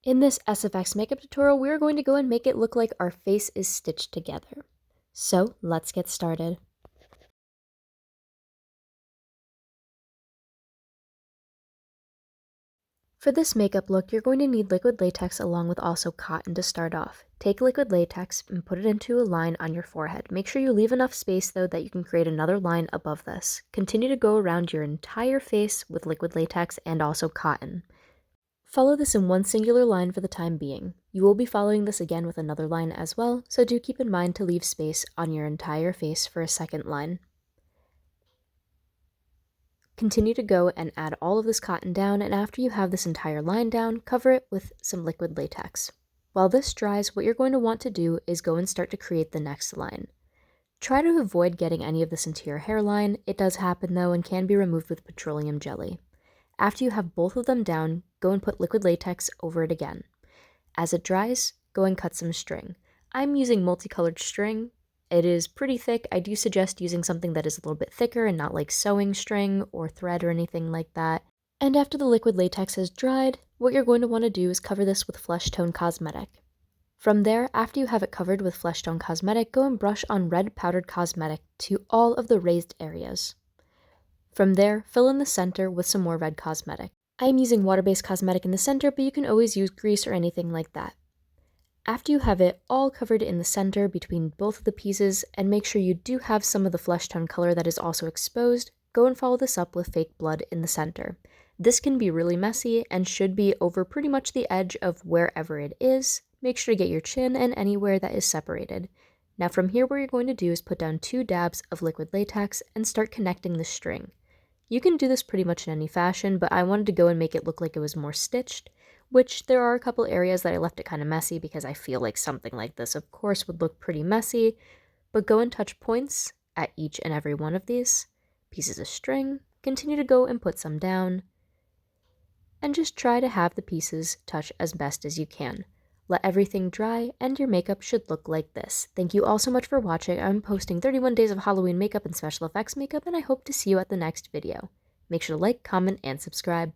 In this SFX makeup tutorial, we're going to go and make it look like our face is stitched together. So let's get started. For this makeup look, you're going to need liquid latex along with also cotton to start off. Take liquid latex and put it into a line on your forehead. Make sure you leave enough space though that you can create another line above this. Continue to go around your entire face with liquid latex and also cotton. Follow this in one singular line for the time being. You will be following this again with another line as well, so do keep in mind to leave space on your entire face for a second line. Continue to go and add all of this cotton down, and after you have this entire line down, cover it with some liquid latex. While this dries, what you're going to want to do is go and start to create the next line. Try to avoid getting any of this into your hairline. It does happen though and can be removed with petroleum jelly. After you have both of them down, go and put liquid latex over it again. As it dries, go and cut some string. I'm using multicolored string. It is pretty thick. I do suggest using something that is a little bit thicker and not like sewing string or thread or anything like that. And after the liquid latex has dried, what you're going to want to do is cover this with Flesh Tone Cosmetic. From there, after you have it covered with Flesh Tone Cosmetic, go and brush on red powdered cosmetic to all of the raised areas. From there, fill in the center with some more red cosmetic. I am using water-based cosmetic in the center, but you can always use grease or anything like that. After you have it all covered in the center between both of the pieces, and make sure you do have some of the flesh tone color that is also exposed, go and follow this up with fake blood in the center. This can be really messy and should be over pretty much the edge of wherever it is. Make sure to get your chin and anywhere that is separated. Now from here, what you're going to do is put down 2 dabs of liquid latex and start connecting the string. You can do this pretty much in any fashion, but I wanted to go and make it look like it was more stitched, which there are a couple areas that I left it kind of messy because I feel like something like this, of course, would look pretty messy, but go and touch points at each and every one of these pieces of string, continue to go and put some down, and just try to have the pieces touch as best as you can. Let everything dry, and your makeup should look like this. Thank you all so much for watching. I'm posting 31 days of Halloween makeup and special effects makeup, and I hope to see you at the next video. Make sure to like, comment, and subscribe.